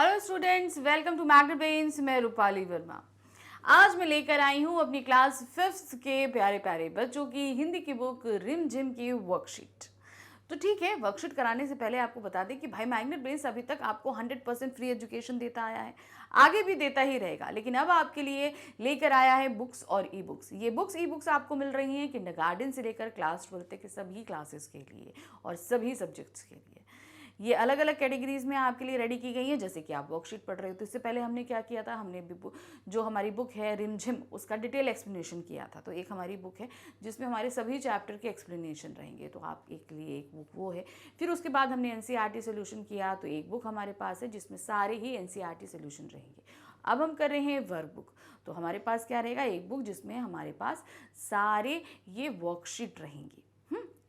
Hello students, welcome to Magnet Brains. मैं रूपाली वर्मा। आज मैं लेकर आई हूँ अपनी क्लास 5th के प्यारे प्यारे बच्चों की हिंदी की बुक रिम झिम की वर्कशीट। तो ठीक है, वर्कशीट कराने से पहले आपको बता दें कि भाई मैग्नेट ब्रेन्स अभी तक आपको 100% फ्री एजुकेशन देता आया है, आगे भी देता ही रहेगा। लेकिन अब आपके लिए लेकर आया है बुक्स और ई बुक्स। ये बुक्स ई बुक्स आपको मिल रही हैं किंडरगार्टन से लेकर क्लास 12 तक के सभी क्लासेस के लिए और सभी सब्जेक्ट्स के लिए। ये अलग अलग कैटेगरीज में आपके लिए रेडी की गई है। जैसे कि आप वर्कशीट पढ़ रहे हो तो इससे पहले हमने क्या किया था, हमने जो हमारी बुक है रिम झिम उसका डिटेल एक्सप्लेनेशन किया था। तो एक हमारी बुक है जिसमें हमारे सभी चैप्टर के एक्सप्लेनेशन रहेंगे, तो आप एक लिए एक बुक वो है। फिर उसके बाद हमने एनसीईआरटी सोल्यूशन किया, तो एक बुक हमारे पास है जिसमें सारे ही एनसीईआरटी सोल्यूशन रहेंगे। अब हम कर रहे हैं वर्क बुक, तो हमारे पास क्या रहेगा, एक बुक जिसमें हमारे पास सारे ये वर्कशीट रहेंगी।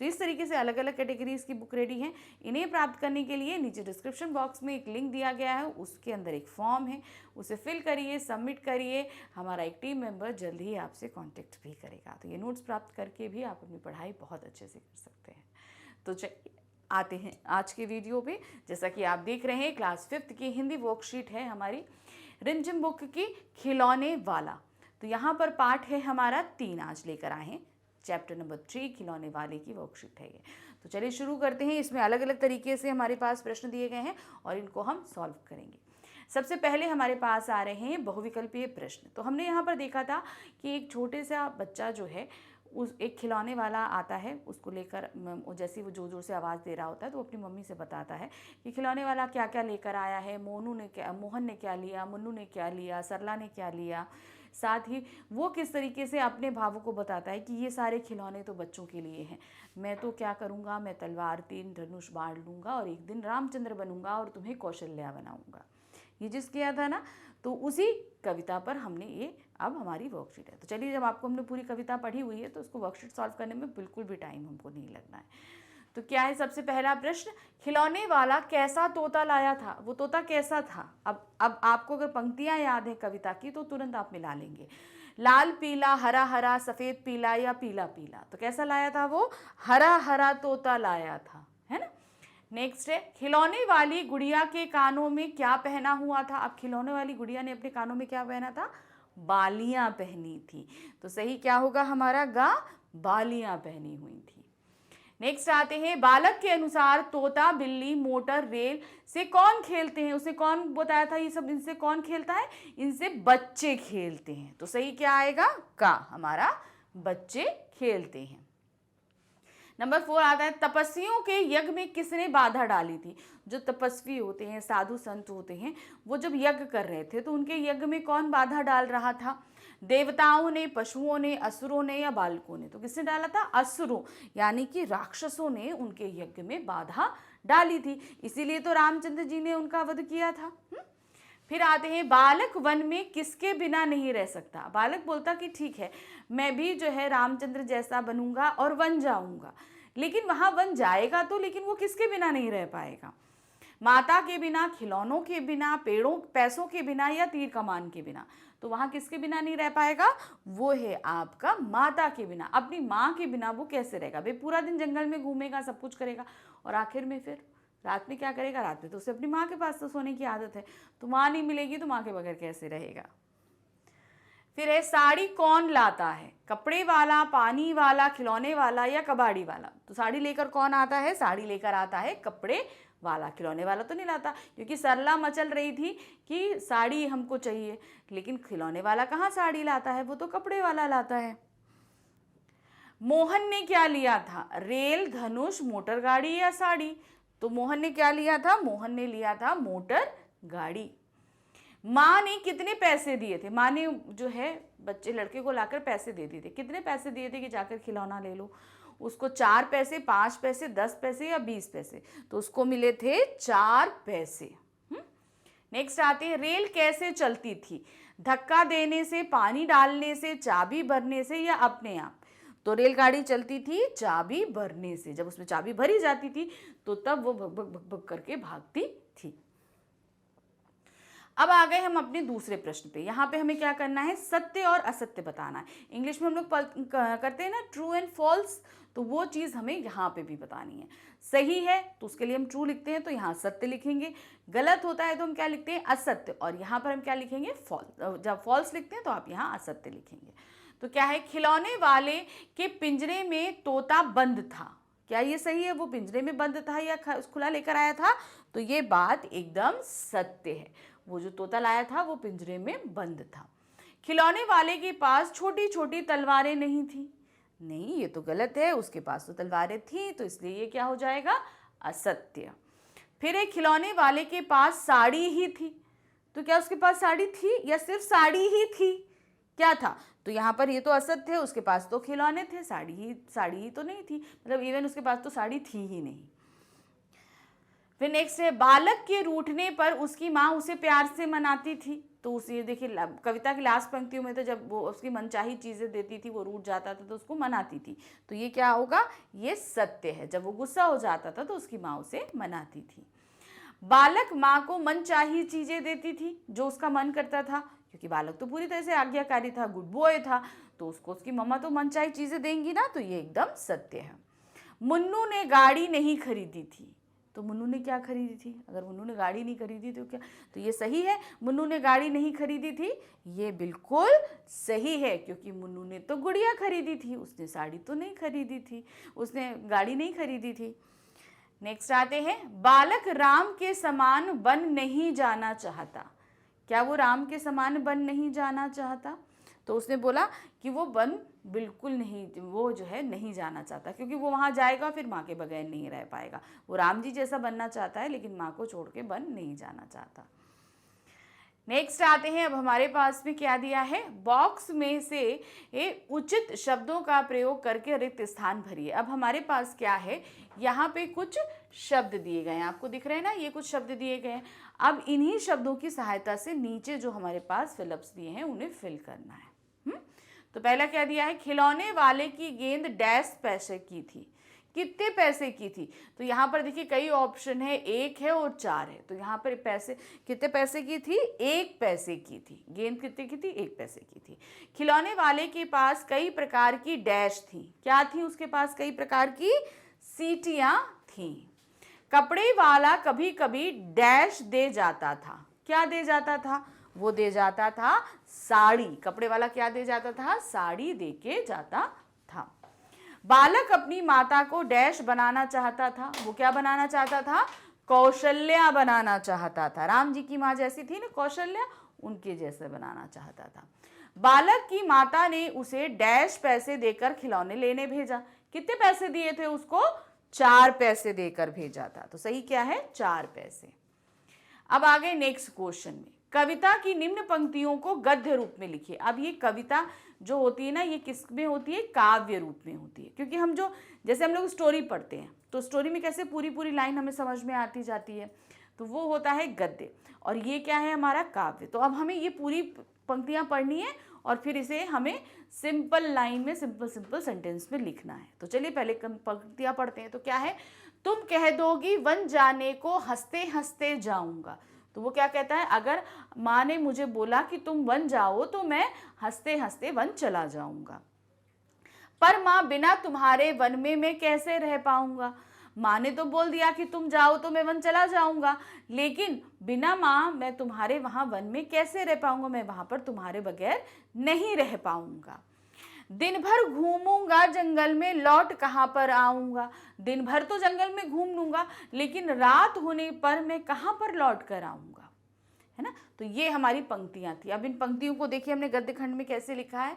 तो इस तरीके से अलग अलग कैटेगरीज की बुक रेडी है। इन्हें प्राप्त करने के लिए नीचे डिस्क्रिप्शन बॉक्स में एक लिंक दिया गया है, उसके अंदर एक फॉर्म है, उसे फिल करिए, सबमिट करिए। हमारा एक टीम मेंबर जल्द ही आपसे कांटेक्ट भी करेगा। तो ये नोट्स प्राप्त करके भी आप अपनी पढ़ाई बहुत अच्छे से कर सकते हैं। तो चलिए आते हैं आज के वीडियो पे। जैसा कि आप देख रहे हैं, क्लास 5th की हिंदी वर्कशीट है हमारी रिम झिम बुक की खिलौने वाला। तो यहाँ पर पार्ट है हमारा 3 आज लेकर आए हैं। चैप्टर नंबर 3 खिलौने वाले की वर्कशीट है ये। तो चलिए शुरू करते हैं। इसमें अलग अलग तरीके से हमारे पास प्रश्न दिए गए हैं और इनको हम सॉल्व करेंगे। सबसे पहले हमारे पास आ रहे हैं बहुविकल्पीय प्रश्न। तो हमने यहाँ पर देखा था कि एक छोटे सा बच्चा जो है उस एक खिलौने वाला आता है, उसको लेकर जैसे वो जोर जोर से आवाज़ दे रहा होता है तो अपनी मम्मी से बताता है कि खिलौने वाला क्या क्या लेकर आया है। मोहन ने क्या लिया, मुन्नू ने क्या लिया, सरला ने क्या लिया। साथ ही वो किस तरीके से अपने भावों को बताता है कि ये सारे खिलौने तो बच्चों के लिए हैं, मैं तो क्या करूँगा, मैं तलवार, तीर, धनुष बाढ़ लूँगा और एक दिन रामचंद्र बनूंगा और तुम्हें कौशल्या बनाऊंगा। ये जिस किया था ना, तो उसी कविता पर हमने ये अब हमारी वर्कशीट है। तो चलिए, जब आपको हमने पूरी कविता पढ़ी हुई है तो उसको वर्कशीट सॉल्व करने में बिल्कुल भी टाइम हमको नहीं लगना है। तो क्या है सबसे पहला प्रश्न, खिलौने वाला कैसा तोता लाया था। वो तोता कैसा था। अब आपको अगर पंक्तियां याद है कविता की तो तुरंत आप मिला लेंगे। लाल पीला, हरा हरा, सफेद पीला या पीला पीला। तो कैसा लाया था वो, हरा हरा तोता लाया था, है ना। नेक्स्ट है, खिलौने वाली गुड़िया के कानों में क्या पहना हुआ था। अब खिलौने वाली गुड़िया ने अपने कानों में क्या पहना था, बालियां पहनी थी। तो सही क्या होगा हमारा, गा, बालियां पहनी हुई थी। नेक्स्ट आते हैं, बालक के अनुसार तोता, बिल्ली, मोटर, रेल से कौन खेलते हैं। उसे कौन बताया था ये सब, इनसे कौन खेलता है, इनसे बच्चे खेलते हैं। तो सही क्या आएगा, का, हमारा बच्चे खेलते हैं। नंबर 4 आता है, तपस्वियों के यज्ञ में किसने बाधा डाली थी। जो तपस्वी होते हैं, साधु संत होते हैं, वो जब यज्ञ कर रहे थे तो उनके यज्ञ में कौन बाधा डाल रहा था। देवताओं ने, पशुओं ने, असुरों ने या बालकों ने। तो किसने डाला था, असुरों यानी कि राक्षसों ने उनके यज्ञ में बाधा डाली थी, इसीलिए तो रामचंद्र जी ने उनका वध किया था। फिर आते हैं, बालक वन में किसके बिना नहीं रह सकता। बालक बोलता कि ठीक है, मैं भी जो है रामचंद्र जैसा बनूंगा और वन जाऊंगा, लेकिन वहां वन जाएगा तो, लेकिन वो किसके बिना नहीं रह पाएगा, माता के बिना, खिलौनों के बिना, पेड़ों पैसों के बिना या तीर कमान के बिना। तो वहां किसके बिना नहीं रह पाएगा, वो है आपका माता के बिना। अपनी माँ के बिना वो कैसे रहेगा भाई, पूरा दिन जंगल में घूमेगा, सब कुछ करेगा और आखिर में फिर रात में क्या करेगा, रात में तो उसे अपनी माँ के पास तो सोने की आदत है, तो माँ नहीं मिलेगी तो माँ के बगैर कैसे रहेगा। फिर है, साड़ी कौन लाता है, कपड़े वाला, पानी वाला, खिलौने वाला या कबाड़ी वाला। तो साड़ी लेकर कौन आता है, साड़ी लेकर आता है कपड़े वाला, खिलौने वाला तो नहीं लाता, क्योंकि सरला मचल रही थी कि साड़ी हमको चाहिए, लेकिन खिलौने वाला कहाँ साड़ी लाता है, वो तो कपड़े वाला लाता है। मोहन ने क्या लिया था, रेल, धनुष, मोटर गाड़ी या साड़ी। तो मोहन ने क्या लिया था, मोहन ने लिया था मोटर गाड़ी। माँ ने कितने पैसे दिए थे, माँ ने जो है बच्चे लड़के को लाकर पैसे दे दिए थे। कितने पैसे दिए थे कि जाकर खिलौना ले लो। उसको 4 पैसे, 5 पैसे, 10 पैसे या 20 पैसे। तो उसको मिले थे 4 पैसे। नेक्स्ट आते हैं, रेल कैसे चलती थी, धक्का देने से, पानी डालने से, चाबी भरने से या अपने आप। तो रेलगाड़ी चलती थी चाबी भरने से, जब उसमें चाबी भरी जाती थी तो तब वो भग भग भग भग करके भागती थी। अब आ गए हम अपने दूसरे प्रश्न पे। यहाँ पे हमें क्या करना है, सत्य और असत्य बताना है। इंग्लिश में हम लोग करते हैं ना ट्रू एंड फॉल्स, तो वो चीज़ हमें यहाँ पे भी बतानी है। सही है तो उसके लिए हम ट्रू लिखते हैं, तो यहाँ सत्य लिखेंगे। गलत होता है तो हम क्या लिखते हैं, असत्य, और यहाँ पर हम क्या लिखेंगे, फॉल्स। जब फॉल्स लिखते हैं तो आप यहाँ असत्य लिखेंगे। तो क्या है, खिलौने वाले के पिंजरे में तोता बंद था। क्या ये सही है, वो पिंजरे में बंद था या खुला लेकर आया था? तो ये बात एकदम सत्य है, वो जो तोता लाया था वो पिंजरे में बंद था। खिलौने वाले के पास छोटी छोटी तलवारें नहीं थी। नहीं, ये तो गलत है, उसके पास तो तलवारें थी, तो इसलिए ये क्या हो जाएगा, असत्य। फिर एक खिलौने वाले के पास साड़ी ही थी। तो क्या उसके पास साड़ी थी या सिर्फ साड़ी ही थी, क्या था? तो यहाँ पर ये तो असत्य है, उसके पास तो खिलौने थे, साड़ी ही तो नहीं थी, मतलब इवन उसके पास तो साड़ी थी ही नहीं। फिर नेक्स्ट है, बालक के रूठने पर उसकी माँ उसे प्यार से मनाती थी। तो उसे देखिए कविता की लास्ट पंक्तियों में तो जब वो उसकी मनचाही चीज़ें देती थी, वो रूठ जाता था तो उसको मनाती थी। तो ये क्या होगा, ये सत्य है। जब वो गुस्सा हो जाता था तो उसकी माँ उसे मनाती थी। बालक माँ को मनचाही चीज़ें देती थी, जो उसका मन करता था, क्योंकि बालक तो पूरी तरह से आज्ञाकारी था, गुड बॉय था, तो उसको उसकी मम्मा तो मनचाही चीज़ें देंगी ना, तो ये एकदम सत्य है। मुन्नू ने गाड़ी नहीं खरीदी थी। तो मुन्नू ने क्या खरीदी थी, अगर मुन्नू ने गाड़ी नहीं खरीदी तो क्या, तो ये सही है, मुन्नू ने गाड़ी नहीं खरीदी थी, ये बिल्कुल सही है, क्योंकि मुन्नू ने तो गुड़िया खरीदी थी, उसने साड़ी तो नहीं खरीदी थी, उसने गाड़ी नहीं खरीदी थी। नेक्स्ट आते हैं, बालक राम के समान बन नहीं जाना चाहता। क्या वो राम के समान बन नहीं जाना चाहता? तो उसने बोला कि वो बन बिल्कुल नहीं, वो जो है नहीं जाना चाहता, क्योंकि वो वहाँ जाएगा फिर माँ के बगैर नहीं रह पाएगा। वो राम जी जैसा बनना चाहता है, लेकिन माँ को छोड़ के बन नहीं जाना चाहता। नेक्स्ट आते हैं, अब हमारे पास में क्या दिया है, बॉक्स में से उचित शब्दों का प्रयोग करके रिक्त स्थान भरिए। अब हमारे पास क्या है, यहाँ पे कुछ शब्द दिए गए हैं, आपको दिख रहे हैं ना, ये कुछ शब्द दिए गए हैं। अब इन्हीं शब्दों की सहायता से नीचे जो हमारे पास फिलअप्स दिए हैं उन्हें फिल करना है। तो पहला क्या दिया है, खिलौने वाले की गेंद डैश पैसे की थी। कितने पैसे की थी? तो यहाँ पर देखिए कई ऑप्शन है, 1 है और 4 है। तो यहाँ पर पैसे कितने पैसे की थी, 1 पैसे की थी। गेंद कितने की थी, 1 पैसे की थी। खिलौने वाले के पास कई प्रकार की डैश थी। क्या थी उसके पास, कई प्रकार की सीटियाँ थी। कपड़े वाला कभी कभी डैश दे जाता था। क्या दे जाता था, वो दे जाता था साड़ी। कपड़े वाला क्या दे जाता था, साड़ी दे के जाता था। बालक अपनी माता को डैश बनाना चाहता था। वो क्या बनाना चाहता था, कौशल्या बनाना चाहता था। राम जी की माँ जैसी थी ना कौशल्या, उनके जैसे बनाना चाहता था। बालक की माता ने उसे डैश पैसे देकर खिलौने लेने भेजा। कितने पैसे दिए थे उसको, 4 पैसे देकर भेजा था। तो सही क्या है, 4 पैसे। अब आ गए नेक्स्ट क्वेश्चन में, कविता की निम्न पंक्तियों को गद्य रूप में लिखिए। अब ये कविता जो होती है ना, ये किस में होती है, काव्य रूप में होती है। क्योंकि हम जो जैसे हम लोग स्टोरी पढ़ते हैं तो स्टोरी में कैसे पूरी पूरी लाइन हमें समझ में आती जाती है, तो वो होता है गद्य, और ये क्या है हमारा काव्य। तो अब हमें ये पूरी पंक्तियां पढ़नी है और फिर इसे हमें सिंपल लाइन में सिंपल सेंटेंस में लिखना है। तो चलिए पहले पंक्तियां पढ़ते हैं। तो क्या है, तुम कह दोगी वन जाने को हंसते हंसते जाऊंगा। तो वो क्या कहता है, अगर माँ ने मुझे बोला कि तुम वन जाओ तो मैं हंसते हंसते वन चला जाऊंगा। पर माँ बिना तुम्हारे वन में मैं कैसे रह पाऊंगा। माँ ने तो बोल दिया कि तुम जाओ तो मैं वन चला जाऊंगा, लेकिन बिना माँ मैं तुम्हारे वहां वन में कैसे रह पाऊंगा, मैं वहां पर तुम्हारे बगैर नहीं रह पाऊंगा। दिन भर घूमूंगा जंगल में, लौट कहाँ पर आऊंगा। दिन भर तो जंगल में घूम लूंगा, लेकिन रात होने पर मैं कहाँ पर लौट कर आऊंगा, है ना। तो ये हमारी पंक्तियां थी। अब इन पंक्तियों को देखिए हमने गद्य खंड में कैसे लिखा है।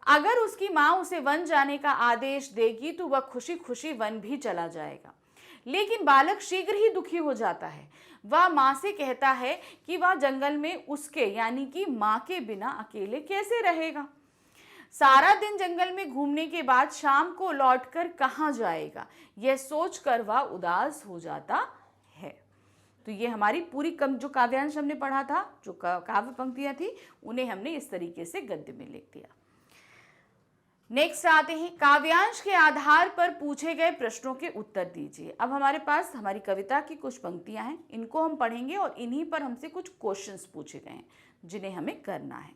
अगर उसकी माँ उसे वन जाने का आदेश देगी तो वह खुशी खुशी वन भी चला जाएगा, लेकिन बालक शीघ्र ही दुखी हो जाता है। वह माँ से कहता है कि वह जंगल में उसके यानी कि माँ के बिना अकेले कैसे रहेगा। सारा दिन जंगल में घूमने के बाद शाम को लौटकर कहाँ जाएगा, यह सोचकर वह उदास हो जाता है। तो ये हमारी पूरी जो काव्यांश हमने पढ़ा था, जो काव्य पंक्तियां थी, उन्हें हमने इस तरीके से गद्य में लिख दिया। नेक्स्ट आते हैं, काव्यांश के आधार पर पूछे गए प्रश्नों के उत्तर दीजिए। अब हमारे पास हमारी कविता की कुछ पंक्तियां हैं, इनको हम पढ़ेंगे और इन्हीं पर हमसे कुछ क्वेश्चंस पूछे गए हैं जिन्हें हमें करना है।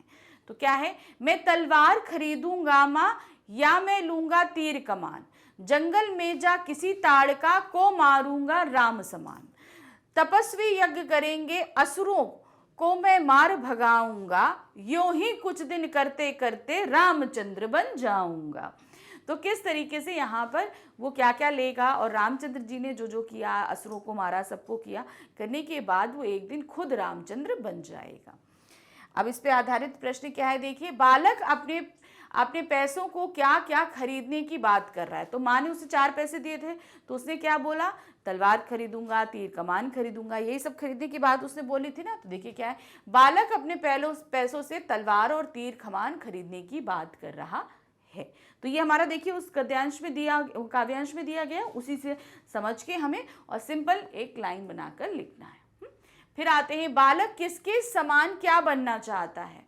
तो क्या है, मैं तलवार खरीदूंगा माँ या मैं लूंगा तीर कमान, जंगल में जा किसी ताड़का को मारूंगा राम समान, तपस्वी यज्ञ करेंगे असुरों को मैं मार भगाऊंगा, यूं ही कुछ दिन करते करते रामचंद्र बन जाऊंगा। तो किस तरीके से यहाँ पर वो क्या क्या लेगा और रामचंद्र जी ने जो जो किया, असुरों को मारा, सबको किया, करने के बाद वो एक दिन खुद रामचंद्र बन जाएगा। अब इस पे आधारित प्रश्न क्या है, देखिए, बालक अपने अपने पैसों को क्या क्या खरीदने की बात कर रहा है। तो माँ ने उसे 4 पैसे दिए थे, तो उसने क्या बोला, तलवार खरीदूंगा, तीर कमान खरीदूंगा, यही सब खरीदने की बात उसने बोली थी ना। तो देखिए क्या है, बालक अपने पैसों से तलवार और तीर कमान खरीदने की बात कर रहा है। तो ये हमारा देखिए उस गद्यांश में दिया, काव्यांश में दिया गया, उसी से समझ के हमें और सिंपल एक लाइन बनाकर लिखना है। फिर आते हैं, बालक किसके समान क्या बनना चाहता है।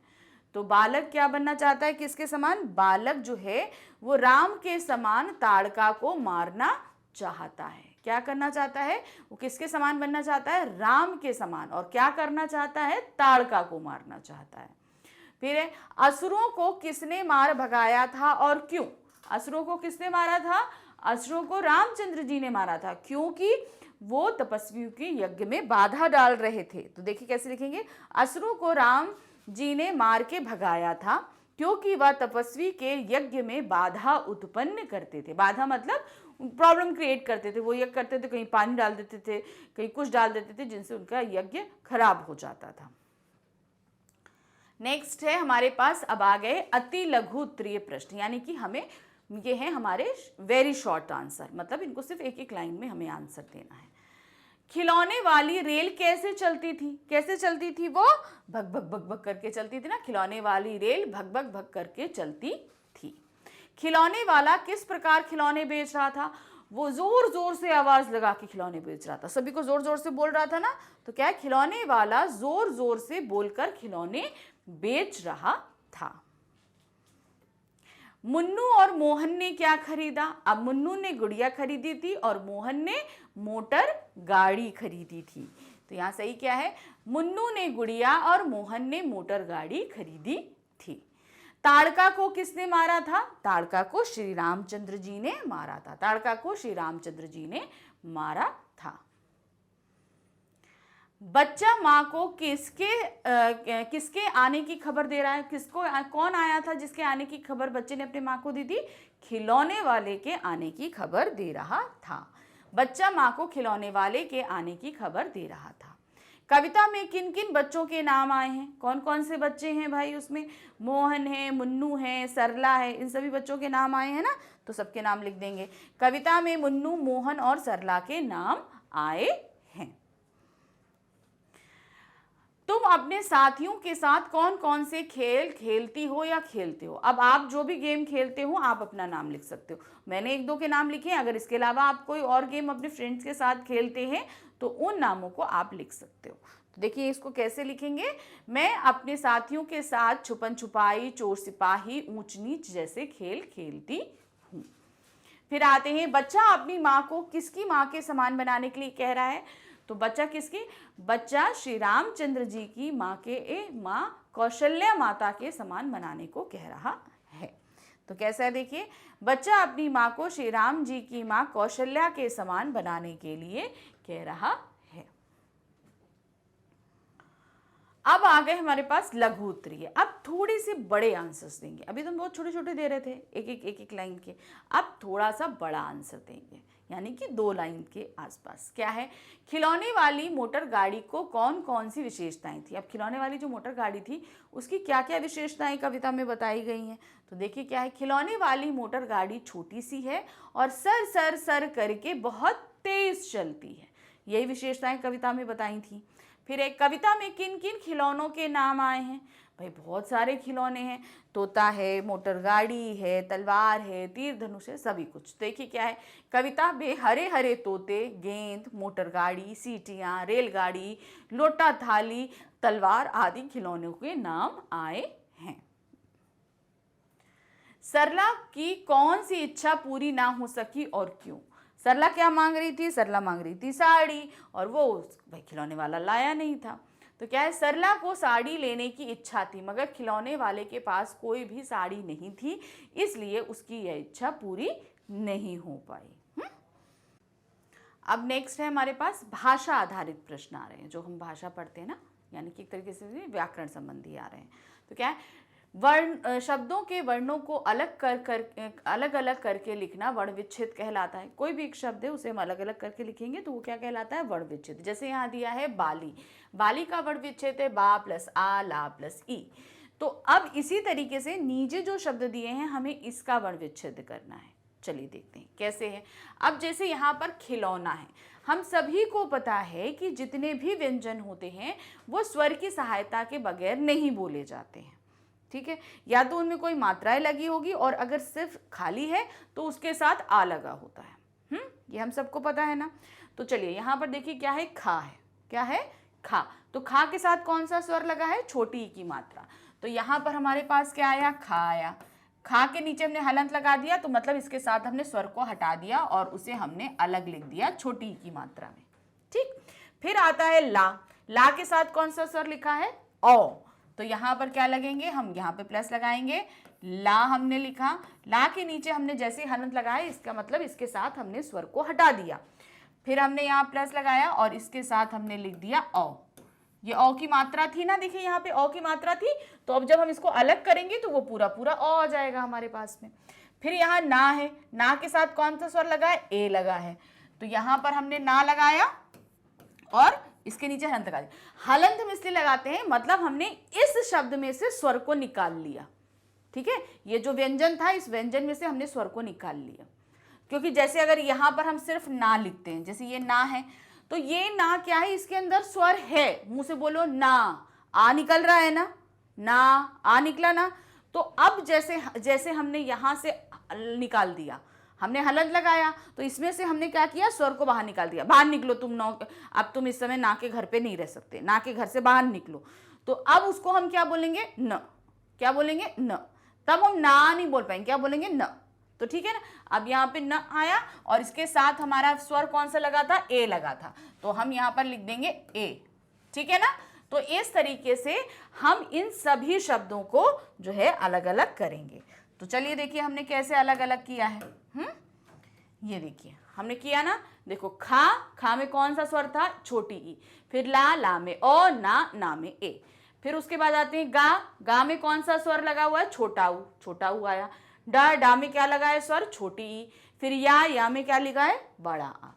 तो बालक क्या बनना चाहता है, किसके समान, बालक जो है वो राम के समान ताड़का को मारना चाहता है। क्या करना चाहता है, वो किसके समान बनना चाहता है, राम के समान, और क्या करना चाहता है, ताड़का को मारना चाहता है। फिर है, असुरों को किसने मार भगाया था और क्यों। असुरों को किसने मारा था, असुरों को रामचंद्र जी ने मारा था, क्योंकि वो तपस्वियों के यज्ञ में बाधा डाल रहे थे। तो देखिए कैसे लिखेंगे, असुरों को राम जी ने मार के भगाया था क्योंकि वह तपस्वी के यज्ञ में बाधा उत्पन्न करते थे। बाधा मतलब प्रॉब्लम क्रिएट करते थे, वो यज्ञ करते थे, कहीं पानी डाल देते थे, कहीं कुछ डाल देते थे, जिनसे उनका यज्ञ खराब हो जाता था। नेक्स्ट है हमारे पास, अब आ गए अति लघु उत्तरीय प्रश्न, यानी कि हमें ये है हमारे वेरी शॉर्ट आंसर, मतलब इनको सिर्फ एक एक लाइन में हमें आंसर देना है। खिलौने वाली रेल कैसे चलती थी, कैसे चलती थी, वो भग भग भग भग करके चलती थी ना, खिलौने वाली रेल भग भग भग करके चलती थी। खिलौने वाला किस प्रकार खिलौने बेच रहा था, वो जोर जोर से आवाज लगा के खिलौने बेच रहा था, सभी को जोर जोर से बोल रहा था ना। तो क्या है, खिलौने वाला जोर जोर से बोलकर खिलौने बेच रहा था। मुन्नू और मोहन ने क्या खरीदा, अब मुन्नू ने गुड़िया खरीदी थी और मोहन ने मोटर गाड़ी खरीदी थी। तो यहाँ सही क्या है, मुन्नू ने गुड़िया और मोहन ने मोटर गाड़ी खरीदी थी। ताड़का को किसने मारा था, ताड़का को श्री रामचंद्र जी ने मारा था, ताड़का को श्री रामचंद्र जी ने मारा था। बच्चा माँ को किसके आने की खबर दे रहा है, किसको, कौन आया था जिसके आने की खबर बच्चे ने अपने माँ को दी थी, खिलौने वाले के आने की खबर दे रहा था। बच्चा माँ को खिलौने वाले के आने की खबर दे रहा था। कविता में किन किन बच्चों के नाम आए हैं, कौन कौन से बच्चे हैं भाई उसमें, मोहन है, मुन्नू है, सरला है, इन सभी बच्चों के नाम आए हैं ना। तो सबके नाम लिख देंगे, कविता में मुन्नू, मोहन और सरला के नाम आए हैं। तुम अपने साथियों के साथ कौन कौन से खेल खेलती हो या खेलते हो। अब आप जो भी गेम खेलते हो आप अपना नाम लिख सकते हो, मैंने 1-2 के नाम लिखे हैं, अगर इसके अलावा आप कोई और गेम अपने फ्रेंड्स के साथ खेलते हैं तो उन नामों को आप लिख सकते हो। तो देखिए इसको कैसे लिखेंगे, मैं अपने साथियों के साथ छुपन छुपाई, चोर सिपाही, ऊंच नीच जैसे खेल खेलती हूँ। फिर आते हैं, बच्चा अपनी माँ को किसकी माँ के समान बनाने के लिए कह रहा है। तो बच्चा किसकी, बच्चा श्री रामचंद्र जी की माँ कौशल्या माता के समान बनाने को कह रहा है। तो कैसा है देखिए, बच्चा अपनी माँ को श्री राम जी की माँ कौशल्या के समान बनाने के लिए कह रहा है। अब आ गए हमारे पास लघु उत्तरीय, अब थोड़े से बड़े आंसर्स देंगे, अभी तो हम बहुत छोटे छोटे दे रहे थे एक एक लाइन के, अब थोड़ा सा बड़ा आंसर देंगे, यानी कि 2 लाइन के आसपास। क्या है, खिलौने वाली मोटर गाड़ी को कौन कौन सी विशेषताएं थी। अब खिलौने वाली जो मोटर गाड़ी थी उसकी क्या क्या विशेषताएं कविता में बताई गई हैं। तो देखिए क्या है, खिलौने वाली मोटर गाड़ी छोटी सी है और सर सर सर करके बहुत तेज चलती है, यही विशेषताएं कविता में बताई थी। फिर एक, कविता में किन किन खिलौनों के नाम आए हैं। भाई बहुत सारे खिलौने हैं, तोता है, मोटर गाड़ी है, तलवार है, तीर धनुष है, सभी कुछ। देखिए क्या है, कविता में हरे हरे तोते, गेंद, मोटर गाड़ी, सीटियाँ, रेलगाड़ी, लोटा थाली, तलवार आदि खिलौनों के नाम आए हैं। सरला की कौन सी इच्छा पूरी ना हो सकी और क्यों? सरला क्या मांग रही थी? सरला मांग रही थी साड़ी, और वो भाई खिलौने वाला लाया नहीं था। तो क्या है, सरला को साड़ी लेने की इच्छा थी, मगर खिलौने वाले के पास कोई भी साड़ी नहीं थी, इसलिए उसकी यह इच्छा पूरी नहीं हो पाई। अब नेक्स्ट है हमारे पास भाषा आधारित प्रश्न आ रहे हैं, जो हम भाषा पढ़ते हैं ना, यानी कि एक तरीके से व्याकरण संबंधी आ रहे हैं। तो क्या है, वर्ण शब्दों के वर्णों को अलग अलग करके लिखना वर्ण विच्छेद कहलाता है। कोई भी एक शब्द है उसे हम अलग अलग करके लिखेंगे तो वो क्या कहलाता है? वर्ण विच्छेद। जैसे यहाँ दिया है बाली, बाली का वर्ण विच्छेद है बा प्लस आ ला प्लस ई। तो अब इसी तरीके से नीचे जो शब्द दिए हैं हमें इसका वर्ण विच्छेद करना है। चलिए देखते हैं कैसे है। अब जैसे यहाँ पर खिलौना है, हम सभी को पता है कि जितने भी व्यंजन होते हैं वो स्वर की सहायता के बगैर नहीं बोले जाते हैं, ठीक है। या तो उनमें कोई मात्राएं लगी होगी, और अगर सिर्फ खाली है तो उसके साथ आ लगा होता है। ये हम सबको पता है ना। तो चलिए यहाँ पर देखिए क्या है, खा है। क्या है? खा। तो खा के साथ कौन सा स्वर लगा है? छोटी ई की मात्रा। तो यहाँ पर हमारे पास क्या आया? खा आया। खा के नीचे हमने हलंत लगा दिया, तो मतलब इसके साथ हमने स्वर को हटा दिया और उसे हमने अलग लिख दिया छोटी ई की मात्रा में, ठीक। फिर आता है ला। ला के साथ कौन सा स्वर लिखा है? ओ। तो यहाँ पर क्या लगेंगे? हम यहाँ पे प्लस लगाएंगे। ला हमने लिखा, ला के नीचे हमने जैसे हलंत लगाया, इसका मतलब इसके साथ हमने स्वर को हटा दिया। फिर हमने यहाँ प्लस लगाया और इसके साथ हमने लिख दिया औ। ये औ की मात्रा थी ना, देखिए यहाँ पे औ की मात्रा थी, तो अब जब हम इसको अलग करेंगे तो वो पूरा पूरा औ आ जाएगा हमारे पास में। फिर यहाँ ना है, ना के साथ कौन सा स्वर लगा है? ए लगा है। तो यहाँ पर हमने ना लगाया और इसके नीचे हलंत लगा दिया। हलंत हम इसलिए लगाते हैं, मतलब हमने इस शब्द में से स्वर को निकाल लिया, ठीक है। ये जो व्यंजन था, इस व्यंजन में से हमने स्वर को निकाल लिया। क्योंकि जैसे अगर यहाँ पर हम सिर्फ ना लिखते हैं, जैसे ये ना है, तो ये ना क्या है? इसके अंदर स्वर है, मुंह से बोलो ना, आ निकल रहा है ना, ना आ निकला ना। तो अब जैसे जैसे हमने यहाँ से निकाल दिया, हमने हलंत लगाया, तो इसमें से हमने क्या किया? स्वर को बाहर निकाल दिया। बाहर निकलो तुम, नौ, अब तुम इस समय ना के घर पे नहीं रह सकते, ना के घर से बाहर निकलो। तो अब उसको हम क्या बोलेंगे? न। क्या बोलेंगे? न। तब हम ना नहीं बोल पाएंगे, क्या बोलेंगे? न। तो ठीक है ना। अब यहाँ पे न आया और इसके साथ हमारा स्वर कौन सा लगा था? ए लगा था, तो हम यहाँ पर लिख देंगे ए, ठीक है ना। तो इस तरीके से हम इन सभी शब्दों को जो है अलग अलग करेंगे। तो चलिए देखिए हमने कैसे अलग अलग किया है। ये देखिए हमने किया ना, देखो खा, खा में कौन सा स्वर था? छोटी ई। फिर ला, ला में ओ, ना, ना में ए। फिर उसके बाद आते हैं गा, गा में कौन सा स्वर लगा हुआ है? छोटा ऊ, छोटा ऊ आया। डा, डा में क्या लगा है स्वर? छोटी ई। फिर या में क्या लिखा है? बड़ा आ।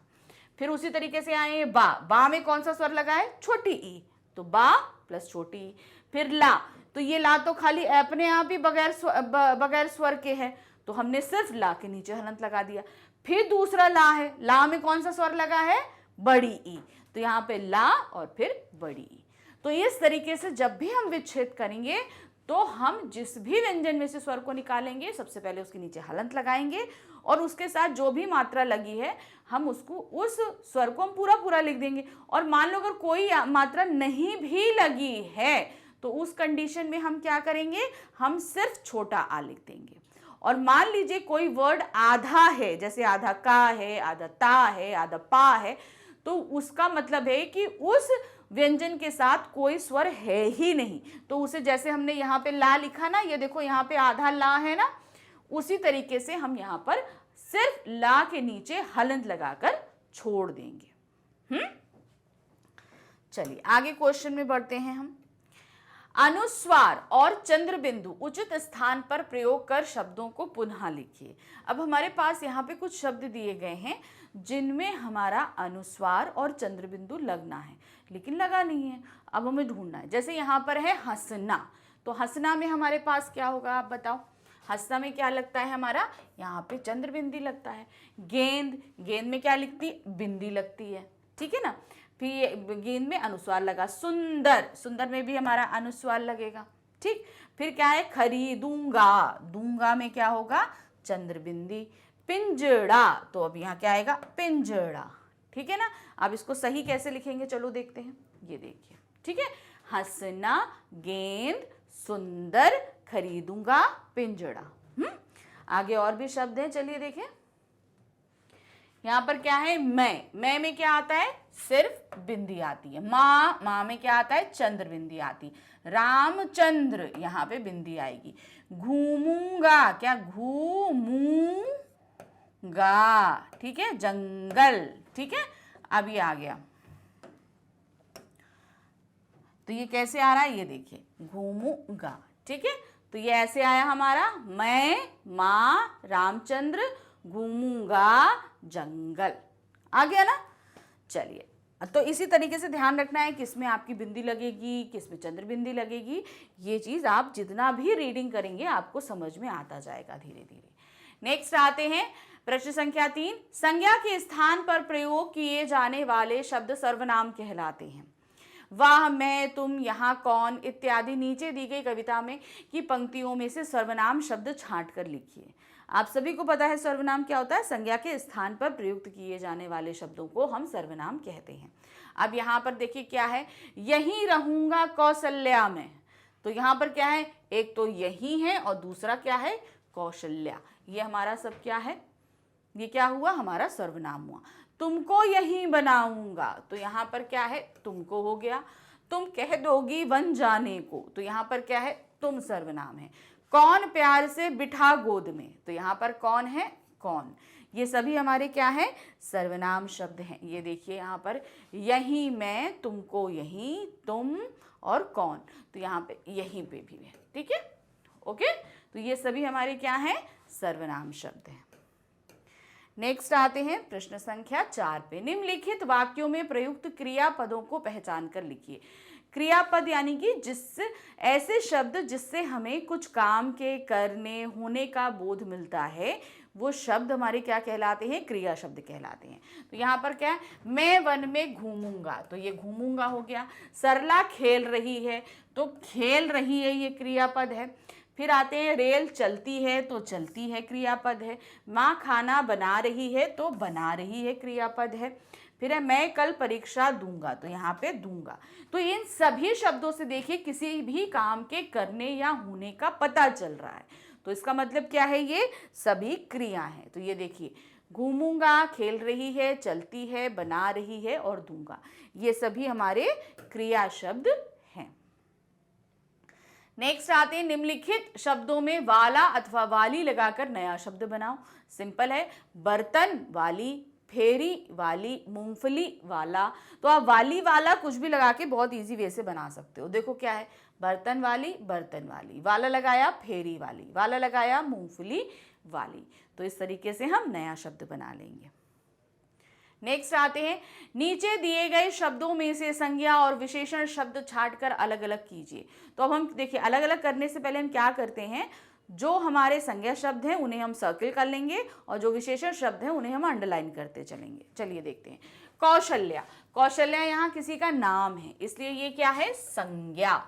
फिर उसी तरीके से आए बा, बा में कौन सा स्वर लगा है? छोटी ई, तो बा प्लस छोटी ई। फिर ला, तो ये ला तो खाली अपने आप ही बगैर स्वर के है, तो हमने सिर्फ ला के नीचे हलंत लगा दिया। फिर दूसरा ला है, ला में कौन सा स्वर लगा है? बड़ी ई, तो यहाँ पे ला और फिर बड़ी ई। तो इस तरीके से जब भी हम विच्छेद करेंगे तो हम जिस भी व्यंजन में से स्वर को निकालेंगे, सबसे पहले उसके नीचे हलंत लगाएंगे और उसके साथ जो भी मात्रा लगी है हम उसको, उस स्वर को हम पूरा पूरा लिख देंगे। और मान लो अगर कोई मात्रा नहीं भी लगी है तो उस कंडीशन में हम क्या करेंगे? हम सिर्फ छोटा आ लिख देंगे। और मान लीजिए कोई वर्ड आधा है, जैसे आधा का है, आधा ता है, आधा पा है, तो उसका मतलब है कि उस व्यंजन के साथ कोई स्वर है ही नहीं, तो उसे जैसे हमने यहाँ पे ला लिखा ना, ये देखो यहाँ पे आधा ला है ना, उसी तरीके से हम यहाँ पर सिर्फ ला के नीचे हलंत लगाकर छोड़ देंगे। चलिए आगे क्वेश्चन में बढ़ते हैं हम। अनुस्वार और चंद्र बिंदु उचित स्थान पर प्रयोग कर शब्दों को पुनः लिखिए। अब हमारे पास यहाँ पे कुछ शब्द दिए गए हैं जिनमें हमारा अनुस्वार और चंद्र बिंदु लगना है, लेकिन लगा नहीं है। अब हमें ढूंढना है। जैसे यहाँ पर है हंसना, तो हंसना में हमारे पास क्या होगा? आप बताओ। हंसना में क्या लगता है हमारा? यहाँ पे चंद्र बिंदी लगता है। गेंद, गेंद में क्या लिखती? बिंदी लगती है, ठीक है ना। फिर गेंद में अनुस्वार लगा। सुंदर, सुंदर में भी हमारा अनुस्वार लगेगा, ठीक। फिर क्या है? खरीदूंगा, दूंगा में क्या होगा? चंद्र बिंदी। पिंजड़ा, तो अब यहाँ क्या आएगा? पिंजड़ा, ठीक है ना। अब इसको सही कैसे लिखेंगे चलो देखते हैं। ये देखिए, ठीक है। हंसना, गेंद, सुंदर, खरीदूंगा, पिंजड़ा। आगे और भी शब्द हैं, चलिए देखें। यहाँ पर क्या है, मैं में क्या आता है, सिर्फ बिंदी आती है। माँ में क्या आता है, चंद्र बिंदी आती। रामचंद्र, यहाँ पे बिंदी आएगी। घूमूंगा, क्या घूमूंगा, ठीक है। जंगल, ठीक है। अब ये आ गया, तो ये कैसे आ रहा है, ये देखिए, घूमूंगा, ठीक है। तो ये ऐसे आया हमारा, मैं, माँ, रामचंद्र, घूमूंगा, जंगल। आ गया ना। चलिए, तो इसी तरीके से ध्यान रखना है किसमें आपकी बिंदी लगेगी, किसमें चंद्र बिंदी लगेगी। ये चीज आप जितना भी रीडिंग करेंगे आपको समझ में आता जाएगा धीरे धीरे। नेक्स्ट आते हैं प्रश्न संख्या 3। संज्ञा के स्थान पर प्रयोग किए जाने वाले शब्द सर्वनाम कहलाते हैं। वाह, मैं, तुम, यहाँ, कौन इत्यादि नीचे दी गई कविता में की पंक्तियों में से सर्वनाम शब्द छांट कर लिखिए। आप सभी को पता है सर्वनाम क्या होता है, संज्ञा के स्थान पर प्रयुक्त किए जाने वाले शब्दों को हम सर्वनाम कहते हैं। अब यहाँ पर देखिए क्या है, यहीं रहूंगा कौशल्या में। तो यहाँ पर क्या है, एक तो यही है और दूसरा क्या है, कौशल्या। ये हमारा सब क्या है, ये क्या हुआ, हमारा सर्वनाम हुआ। तुमको यहीं बनाऊंगा, तो यहाँ पर क्या है, तुमको हो गया। तुम कह दोगी वन जाने को, तो यहाँ पर क्या है, तुम सर्वनाम है। कौन प्यार से बिठा गोद में, तो यहाँ पर कौन है, कौन। ये सभी हमारे क्या है, सर्वनाम शब्द हैं। ये देखिए यहाँ पर यहीं, मैं, तुमको यहीं, तुम और कौन, तो यहाँ पे यहीं पे भी है, ठीक है, ओके। तो ये सभी हमारे क्या हैं, सर्वनाम शब्द हैं। नेक्स्ट आते हैं प्रश्न संख्या 4 पे। निम्नलिखित वाक्यों में प्रयुक्त क्रियापदों को पहचान कर लिखिए। क्रियापद यानी कि ऐसे शब्द जिससे हमें कुछ काम के करने होने का बोध मिलता है, वो शब्द हमारे क्या कहलाते हैं, क्रिया शब्द कहलाते हैं। तो यहाँ पर क्या है, मैं वन में घूमूंगा, तो ये घूमूंगा हो गया। सरला खेल रही है, तो खेल रही है, ये क्रियापद है। फिर आते हैं, रेल चलती है, तो चलती है क्रियापद है। माँ खाना बना रही है, तो बना रही है क्रियापद है। फिर है, मैं कल परीक्षा दूंगा, तो यहाँ पे दूंगा। तो इन सभी शब्दों से देखिए किसी भी काम के करने या होने का पता चल रहा है, तो इसका मतलब क्या है, ये सभी क्रिया है। तो ये देखिए, घूमूंगा, खेल रही है, चलती है, बना रही है और दूंगा, ये सभी हमारे क्रिया शब्द हैं। नेक्स्ट आते हैं, निम्नलिखित शब्दों में वाला अथवा वाली लगाकर नया शब्द बनाओ। सिंपल है, बर्तन वाली, फेरी वाली, मूंगफली वाला। तो आप वाली वाला कुछ भी लगा के बहुत इजी वे से बना सकते हो। देखो क्या है, बर्तन वाली, बर्तन वाली, वाला लगाया फेरी वाली, वाला लगाया मूंगफली वाली। तो इस तरीके से हम नया शब्द बना लेंगे। नेक्स्ट आते हैं, नीचे दिए गए शब्दों में से संज्ञा और विशेषण शब्द छांटकर अलग अलग कीजिए। तो अब हम देखिए, अलग अलग करने से पहले हम क्या करते हैं, जो हमारे संज्ञा शब्द हैं उन्हें हम सर्किल कर लेंगे और जो विशेषण शब्द हैं उन्हें हम अंडरलाइन करते चलेंगे। चलिए देखते हैं, कौशल्या, कौशल्या यहाँ किसी का नाम है, इसलिए ये क्या है, संज्ञा।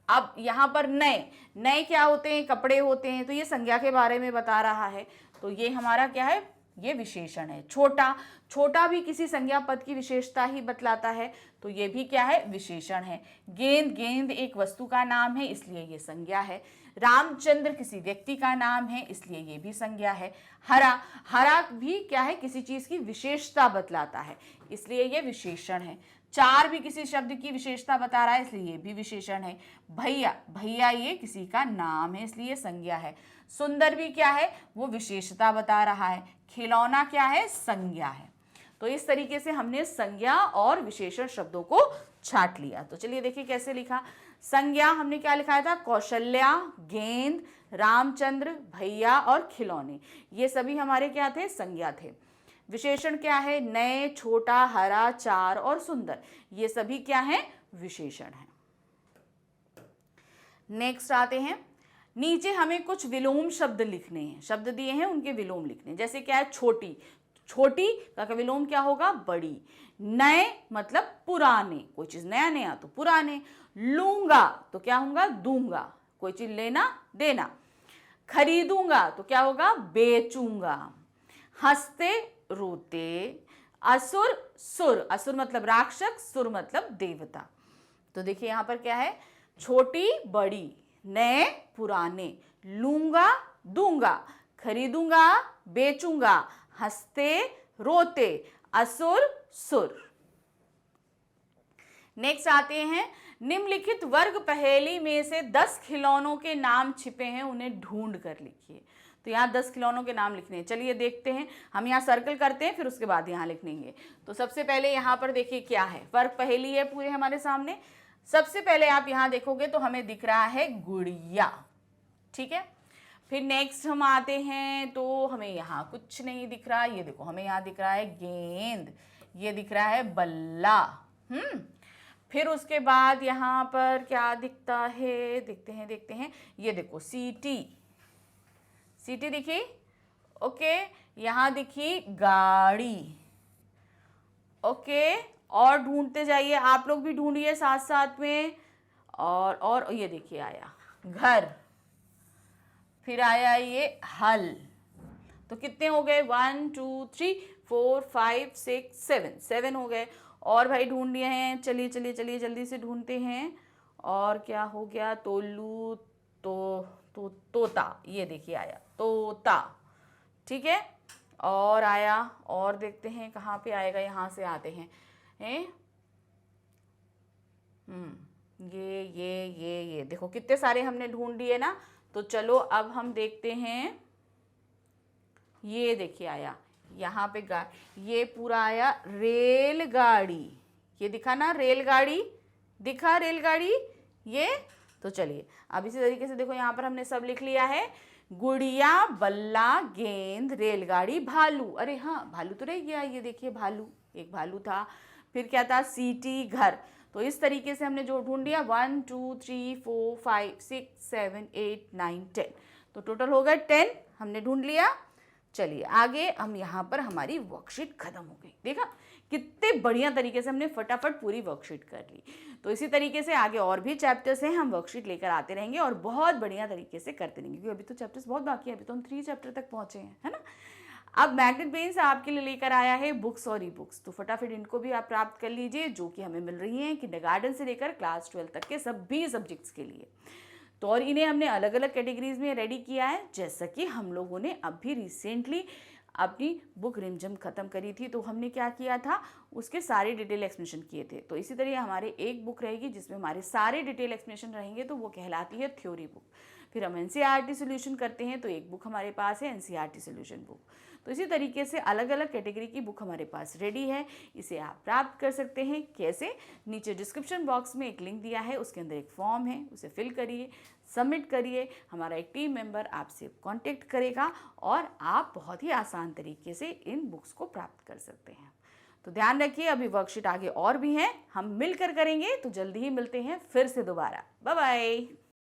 अब यहाँ पर नए, नए क्या होते हैं, कपड़े होते हैं, तो ये संज्ञा के बारे में बता रहा है, तो ये हमारा क्या है, ये विशेषण है। छोटा, छोटा भी किसी संज्ञा पद की विशेषता ही बतलाता है, तो ये भी क्या है, विशेषण है। गेंद, गेंद एक वस्तु का नाम है, इसलिए ये संज्ञा है। रामचंद्र किसी व्यक्ति का नाम है, इसलिए ये भी संज्ञा है। हरा, हरा भी क्या है, किसी चीज की विशेषता बतलाता है, इसलिए ये विशेषण है। चार भी किसी शब्द की विशेषता बता रहा है, इसलिए ये भी विशेषण है। भैया, भैया ये किसी का नाम है, इसलिए संज्ञा है। सुंदर भी क्या है, वो विशेषता बता रहा है। खिलौना क्या है, संज्ञा है। तो इस तरीके से हमने संज्ञा और विशेषण शब्दों को छांट लिया। तो चलिए देखिए कैसे लिखा। संज्ञा हमने क्या लिखा था, कौशल्या, गेंद, रामचंद्र, भैया और खिलौने, ये सभी हमारे क्या थे, संज्ञा थे। विशेषण क्या है, नए, छोटा, हरा, चार और सुंदर, ये सभी क्या है, विशेषण है। नेक्स्ट आते हैं, नीचे हमें कुछ विलोम शब्द लिखने हैं, शब्द दिए हैं उनके विलोम लिखने हैं। जैसे क्या है, छोटी, छोटी का विलोम क्या होगा, बड़ी। नए मतलब पुराने, कोई चीज नया नया तो पुराने। लूंगा तो क्या होगा, दूंगा, कोई चीज लेना देना। खरीदूंगा तो क्या होगा, बेचूंगा। हंसते रोते। असुर, सुर, असुर मतलब राक्षस, सुर मतलब देवता। तो देखिए यहां पर क्या है, छोटी बड़ी, नए पुराने, लूंगा दूंगा, खरीदूंगा, बेचूंगा, हंसते रोते, असुर सुर। नेक्स्ट आते हैं, निम्नलिखित वर्ग पहेली में से 10 खिलौनों के नाम छिपे हैं, उन्हें ढूंढ कर लिखिए। तो यहाँ 10 खिलौनों के नाम लिखने हैं। चलिए देखते हैं, हम यहाँ सर्कल करते हैं, फिर उसके बाद यहाँ लिख लेंगे। तो सबसे पहले यहाँ पर देखिए क्या है, वर्ग पहेली है पूरे हमारे सामने। सबसे पहले आप यहाँ देखोगे तो हमें दिख रहा है गुड़िया, ठीक है। फिर नेक्स्ट हम आते हैं तो हमें यहाँ कुछ नहीं दिख रहा, ये देखो हमें यहाँ दिख रहा है गेंद, ये दिख रहा है बल्ला। फिर उसके बाद यहाँ पर क्या दिखता है, देखते हैं, ये देखो सीटी, सीटी दिखी, ओके। यहाँ दिखी गाड़ी, ओके। और ढूंढते जाइए, आप लोग भी ढूंढिए साथ साथ में। और ये देखिए आया घर, फिर आया ये हल। तो कितने हो गए, 1 2 3 4 5 6 7 हो गए। और भाई ढूंढ लिए हैं, चलिए चलिए चलिए जल्दी से ढूंढते हैं। और क्या हो गया, तोलू, तोता, ये देखिए आया तोता, ठीक है। और आया, और देखते हैं कहाँ पे आएगा, यहाँ से आते हैं, ये देखो कितने सारे हमने ढूंढ लिए ना। तो चलो अब हम देखते हैं, ये देखिए आया यहाँ पे ये पूरा आया रेलगाड़ी, ये दिखा ना रेलगाड़ी, दिखा रेलगाड़ी ये। तो चलिए अब इसी तरीके से देखो यहाँ पर हमने सब लिख लिया है, गुड़िया, बल्ला, गेंद, रेलगाड़ी, भालू। अरे हाँ भालू तो रह गया, ये देखिए भालू, एक भालू था। फिर क्या था, सीटी, घर। तो इस तरीके से हमने जो ढूंढ लिया 1 2 3 4 5 6 7 8 9 10, तो टोटल हो गए 10 हमने ढूंढ लिया। चलिए आगे हम यहाँ पर हमारी वर्कशीट खत्म हो गई, देखा कितने बढ़िया तरीके से हमने फटाफट पूरी वर्कशीट कर ली। तो इसी तरीके से आगे और भी चैप्टर्स हैं, हम वर्कशीट लेकर आते रहेंगे और बहुत बढ़िया तरीके से करते रहेंगे, क्योंकि अभी तो चैप्टर्स बहुत बाकी है, अभी तो हम 3 चैप्टर तक पहुंचे हैं, है ना। अब मैग्नेट ब्रेन्स आपके लिए लेकर आया है बुक्स और ई बुक्स, तो फटाफट इनको भी आप प्राप्त कर लीजिए, जो कि हमें मिल रही हैं किंडरगार्टन से लेकर क्लास 12 तक के सभी सब्जेक्ट्स के लिए। तो और इन्हें हमने अलग अलग कैटेगरीज में रेडी किया है, जैसा कि हम लोगों ने अभी रिसेंटली अपनी बुक रिमझिम ख़त्म करी थी, तो हमने क्या किया था, उसके सारे डिटेल एक्सप्लेनेशन किए थे। तो इसी तरह हमारे एक बुक रहेगी जिसमें हमारे सारे डिटेल एक्सप्लेनेशन रहेंगे, तो वो कहलाती है थ्योरी बुक। फिर हम एनसीईआरटी सोल्यूशन करते हैं, तो एक बुक हमारे पास है एनसीईआरटी सोल्यूशन बुक। तो इसी तरीके से अलग अलग कैटेगरी की बुक हमारे पास रेडी है, इसे आप प्राप्त कर सकते हैं। कैसे, नीचे डिस्क्रिप्शन बॉक्स में एक लिंक दिया है, उसके अंदर एक फॉर्म है, उसे फिल करिए, सबमिट करिए, हमारा एक टीम मेंबर आपसे कांटेक्ट करेगा और आप बहुत ही आसान तरीके से इन बुक्स को प्राप्त कर सकते हैं। तो ध्यान रखिए, अभी वर्कशीट आगे और भी हैं, हम मिलकर करेंगे, तो जल्दी ही मिलते हैं फिर से दोबारा। Bye bye.